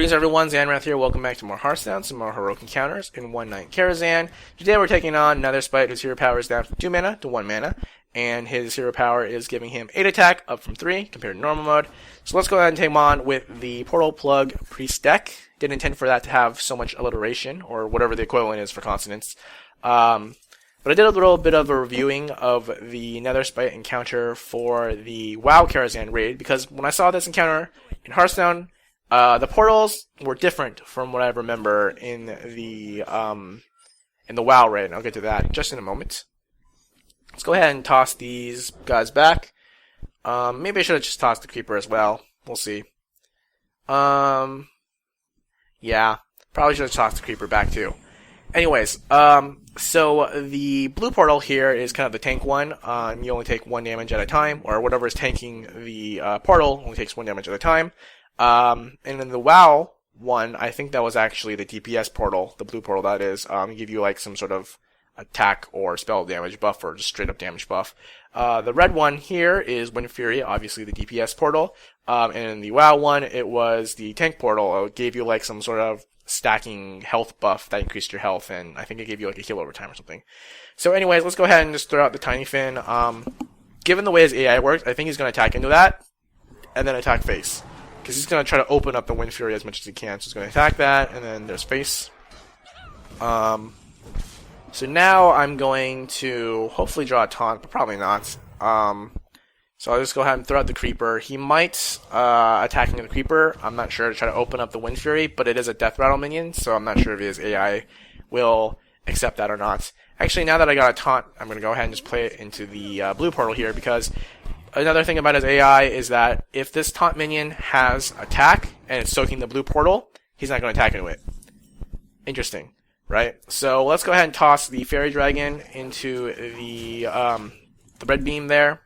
Greetings everyone, Zannrath here, welcome back to more Hearthstone, some more heroic encounters in One Night Karazhan. Today we're taking on Netherspite, whose hero power is down from 2 mana to 1 mana, and his hero power is giving him 8 attack, up from 3, compared to normal mode. So let's go ahead and take him on with the Portal Plug Priest deck. Didn't intend for that to have so much alliteration, or whatever the equivalent is for consonants. But I did a little bit of a reviewing of the Netherspite encounter for the WoW Karazhan raid, because when I saw this encounter in Hearthstone, the portals were different from what I remember in the WoW raid, and I'll get to that just in a moment. Let's go ahead and toss these guys back. Maybe I should have just tossed the creeper as well. We'll see. Yeah, probably should have tossed the creeper back too. Anyways, so the blue portal here is kind of the tank one. You only take 1 damage at a time, or whatever is tanking the portal only takes 1 damage at a time. And in the WoW one, I think that was actually the DPS portal, the blue portal that is, give you like some sort of attack or spell damage buff or just straight up damage buff. The red one here is Wind Fury, obviously the DPS portal. And in the WoW one, it was the tank portal. It gave you like some sort of stacking health buff that increased your health, and I think it gave you like a heal over time or something. So anyways, let's go ahead and just throw out the Tiny Fin. Given the way his AI works, I think he's going to attack into that, and then attack face. Because he's going to try to open up the Wind Fury as much as he can. So he's going to attack that, and then there's face. So now I'm going to hopefully draw a taunt, but probably not. So I'll just go ahead and throw out the creeper. He might attack into the creeper. I'm not sure, to try to open up the Wind Fury, but it is a Death Rattle minion, so I'm not sure if his AI will accept that or not. Actually, now that I got a taunt, I'm going to go ahead and just play it into the blue portal here, because another thing about his AI is that if this taunt minion has attack and it's soaking the blue portal, he's not going to attack into it. Interesting, right? So let's go ahead and toss the Fairy Dragon into the red beam there.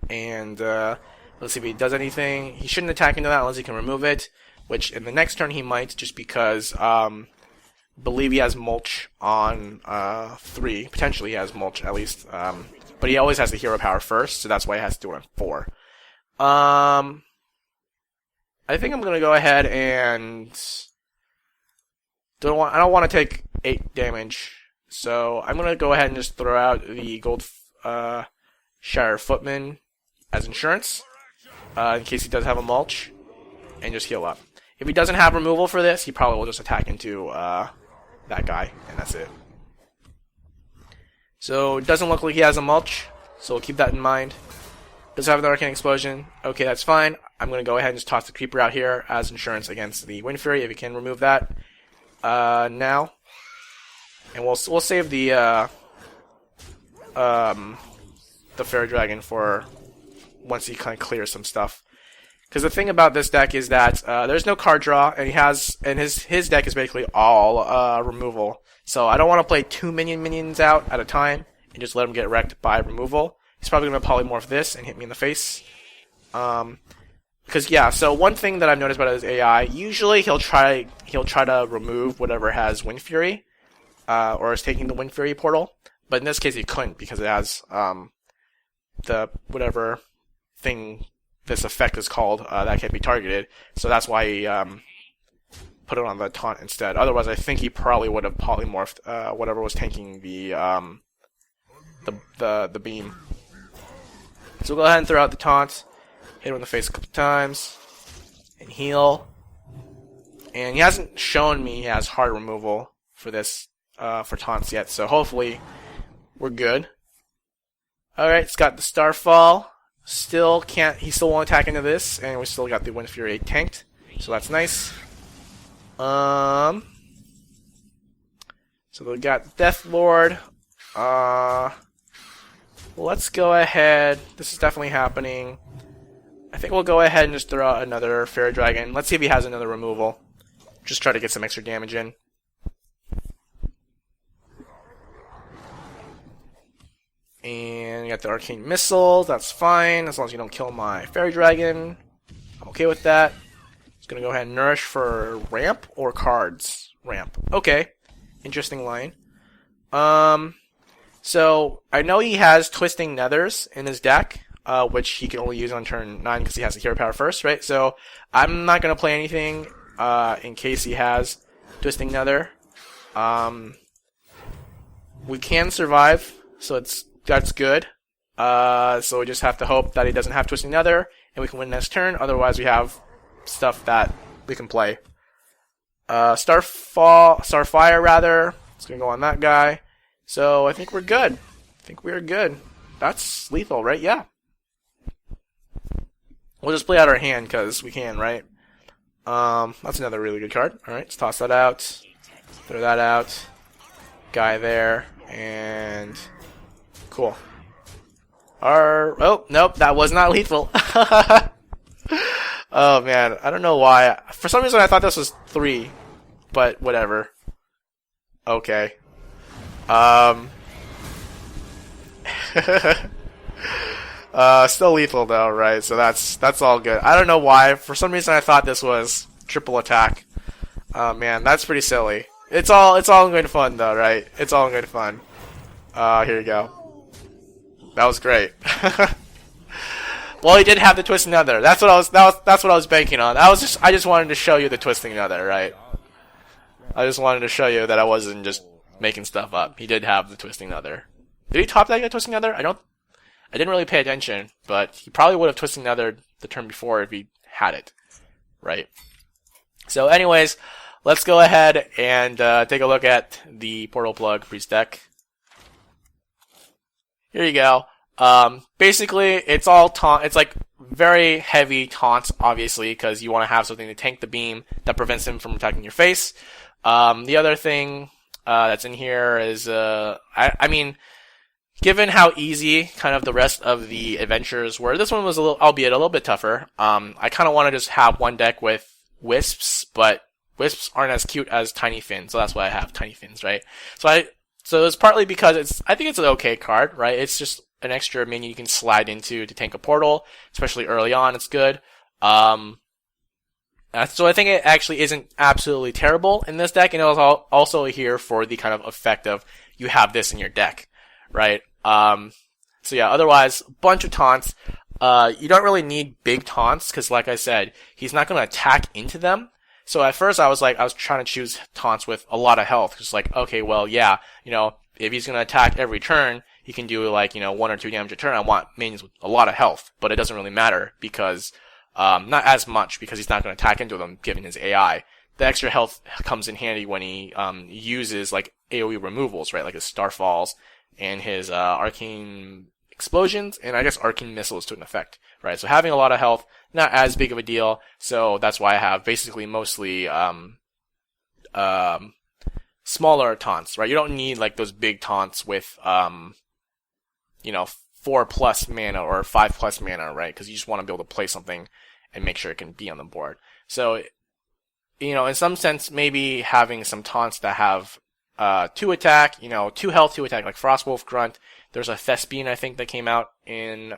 And let's see if he does anything. He shouldn't attack into that unless he can remove it, which in the next turn he might, just because believe he has mulch on 3. Potentially he has mulch at least. But he always has the hero power first, so that's why he has to do it on 4. I think I'm gonna go ahead and I don't want to take 8 damage, so I'm gonna go ahead and just throw out the Gold Shire Footman as insurance, in case he does have a mulch, and just heal up. If he doesn't have removal for this, he probably will just attack into that guy, and that's it. So it doesn't look like he has a mulch, so we'll keep that in mind. Does have an Arcane Explosion. Okay, that's fine. I'm going to go ahead and just toss the creeper out here as insurance against the Wind Fury, if he can remove that now. And we'll save the Fairy Dragon for once he kind of clears some stuff. Because the thing about this deck is that there's no card draw, and his deck is basically all removal. So I don't want to play 2 minions out at a time and just let him get wrecked by removal. He's probably going to polymorph this and hit me in the face. Because yeah, so one thing that I've noticed about his AI, usually he'll try to remove whatever has Wind Fury, or is taking the Wind Fury portal. But in this case he couldn't, because it has the whatever thing this effect is called that can be targeted. So that's why he put it on the taunt instead. Otherwise, I think he probably would have polymorphed whatever was tanking the beam. So we'll go ahead and throw out the taunt, hit him in the face a couple times, and heal. And he hasn't shown me he has hard removal for this for taunts yet, so hopefully we're good. All right, it's got the Starfall. He still won't attack into this, and we still got the Wind Fury tanked, so that's nice. So we got Death Lord. Let's go ahead. This is definitely happening. I think we'll go ahead and just throw out another Fairy Dragon. Let's see if he has another removal. Just try to get some extra damage in. And you got the Arcane Missile. That's fine, as long as you don't kill my Fairy Dragon. I'm okay with that. Just gonna go ahead and nourish for ramp or cards. Ramp. Okay. Interesting line. So I know he has Twisting Nethers in his deck. which he can only use on turn 9 because he has the hero power first, right? So I'm not going to play anything in case he has Twisting Nether. We can survive, so that's good. So we just have to hope that he doesn't have Twisting Nether, and we can win next turn. Otherwise, we have stuff that we can play. Starfire rather. It's gonna go on that guy. So I think we're good. I think we are good. That's lethal, right? Yeah. We'll just play out our hand because we can, right? That's another really good card. All right, let's toss that out. Throw that out. Guy there, and cool. Oh nope, that was not lethal. Oh man, I don't know why. For some reason, I thought this was 3, but whatever. Okay. Still lethal though, right? So that's all good. I don't know why. For some reason, I thought this was triple attack. Oh man, that's pretty silly. It's all in good fun though, right? It's all in good fun. Here you go. That was great. Well, he did have the Twisting Nether. That's what I was banking on. I just wanted to show you the Twisting Nether, right? I just wanted to show you that I wasn't just making stuff up. He did have the Twisting Nether. Did he top deck the Twisting Nether? I didn't really pay attention, but he probably would have Twisting Nether the turn before if he had it, right? So, anyways, let's go ahead and take a look at the Portal Plug Priest deck. Here you go. Basically, it's all taunt. It's like very heavy taunts, obviously, because you want to have something to tank the beam that prevents him from attacking your face. The other thing that's in here is, I mean, given how easy kind of the rest of the adventures were, this one was albeit a little bit tougher. I kind of want to just have one deck with Wisps, but Wisps aren't as cute as Tiny Fins, so that's why I have Tiny Fins, right? So it's partly because I think it's an okay card, right? It's just an extra minion you can slide into to tank a portal, especially early on. It's good. So I think it actually isn't absolutely terrible in this deck, and it was also here for the kind of effect of you have this in your deck, right? So yeah, otherwise, bunch of taunts. You don't really need big taunts, because like I said, he's not going to attack into them. So at first I was trying to choose taunts with a lot of health. Just like, okay, well, yeah, if he's going to attack every turn, he can do 1 or 2 damage a turn. I want minions with a lot of health, but it doesn't really matter because, not as much because he's not going to attack into them given his AI. The extra health comes in handy when he, uses AoE removals, right? Like his Starfalls and his, Arcane Explosions, and I guess Arcane Missiles to an effect, right? So having a lot of health, not as big of a deal, so that's why I have basically mostly, smaller taunts, right? You don't need those big taunts with 4+ mana or 5+ mana, right? Because you just want to be able to play something and make sure it can be on the board. So, in some sense, maybe having some taunts that have 2 attack, 2 health, 2 attack, like Frostwolf Grunt. There's a Thespian, I think, that came out in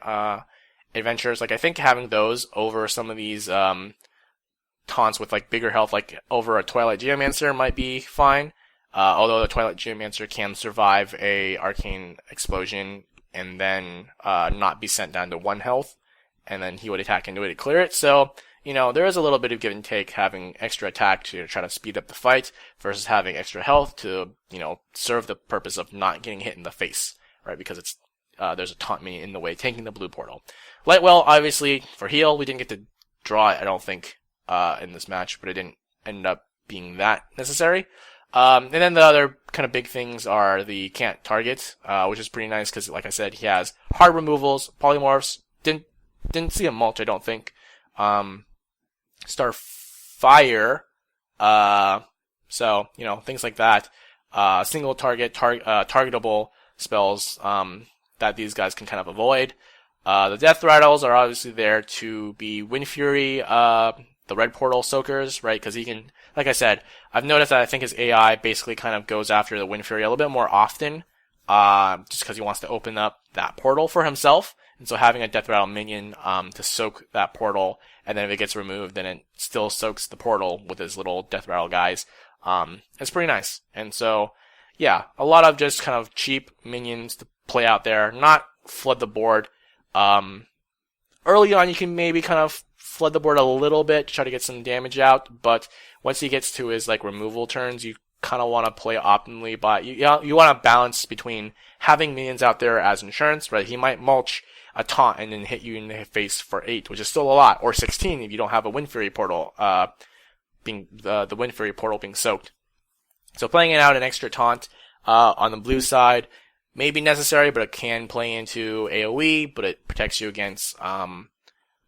Adventures. I think having those over some of these taunts with bigger health, over a Twilight Geomancer might be fine. Although the Twilight Geomancer can survive a Arcane Explosion and then not be sent down to 1 health, and then he would attack into it to clear it. So, there is a little bit of give and take having extra attack to try to speed up the fight versus having extra health to, serve the purpose of not getting hit in the face, right? Because it's there's a taunt minion in the way, tanking the blue portal. Lightwell, obviously, for heal, we didn't get to draw it, I don't think, in this match, but it didn't end up being that necessary. And then the other kind of big things are the can't target, which is pretty nice because, like I said, he has hard removals, polymorphs. Didn't see a mulch, I don't think. Starfire. So things like that. Single target, targetable spells that these guys can kind of avoid. The Death Rattles are obviously there to be Wind Fury, the Red Portal Soakers, right? Because he can, like I said, I've noticed that I think his AI basically kind of goes after the Wind Fury a little bit more often, just because he wants to open up that portal for himself. And so having a Death Rattle minion to soak that portal, and then if it gets removed, then it still soaks the portal with his little Death Rattle guys. It's pretty nice. And so, yeah, a lot of just kind of cheap minions to play out there, not flood the board. Early on, you can maybe kind of flood the board a little bit to try to get some damage out, but once he gets to his like removal turns, you kind of want to play optimally. But you want to balance between having minions out there as insurance, right? He might mulch a taunt and then hit you in the face for 8, which is still a lot, or 16 if you don't have a Wind Fury portal, being the Wind Fury portal being soaked. So playing it out an extra taunt on the blue side may be necessary, but it can play into AoE, but it protects you against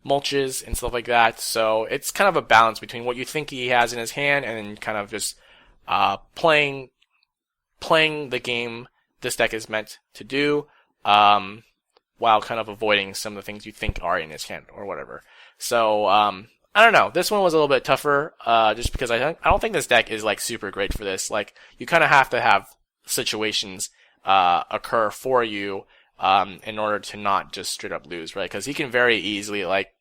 mulches and stuff like that. So it's kind of a balance between what you think he has in his hand and then kind of just playing the game this deck is meant to do, while kind of avoiding some of the things you think are in his hand or whatever. So I don't know. This one was a little bit tougher, just because I don't think this deck is like super great for this. Like you kind of have to have situations occur for you in order to not just straight up lose, right? Because he can very easily like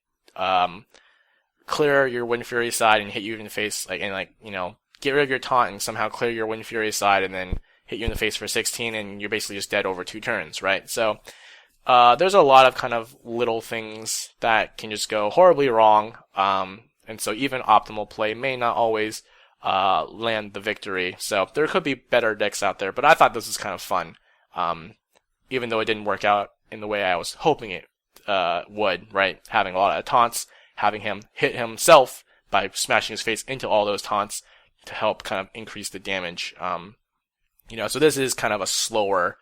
clear your Wind Fury side and hit you in the face, like, and like, you know, get rid of your taunt and somehow clear your Wind Fury side and then hit you in the face for 16, and you're basically just dead over 2 turns, right? So there's a lot of kind of little things that can just go horribly wrong, and so even optimal play may not always land the victory. So there could be better decks out there, but I thought this was kind of fun, even though it didn't work out in the way I was hoping it would, right? Having a lot of taunts, having him hit himself by smashing his face into all those taunts to help kind of increase the damage. You know, so this is kind of a slower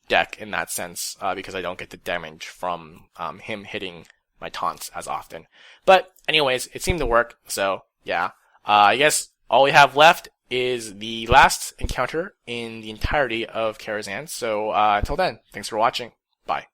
deck in that sense, because I don't get the damage from him hitting my taunts as often. But anyways, it seemed to work, so yeah. I guess all we have left is the last encounter in the entirety of Karazhan. So until then, thanks for watching. Bye.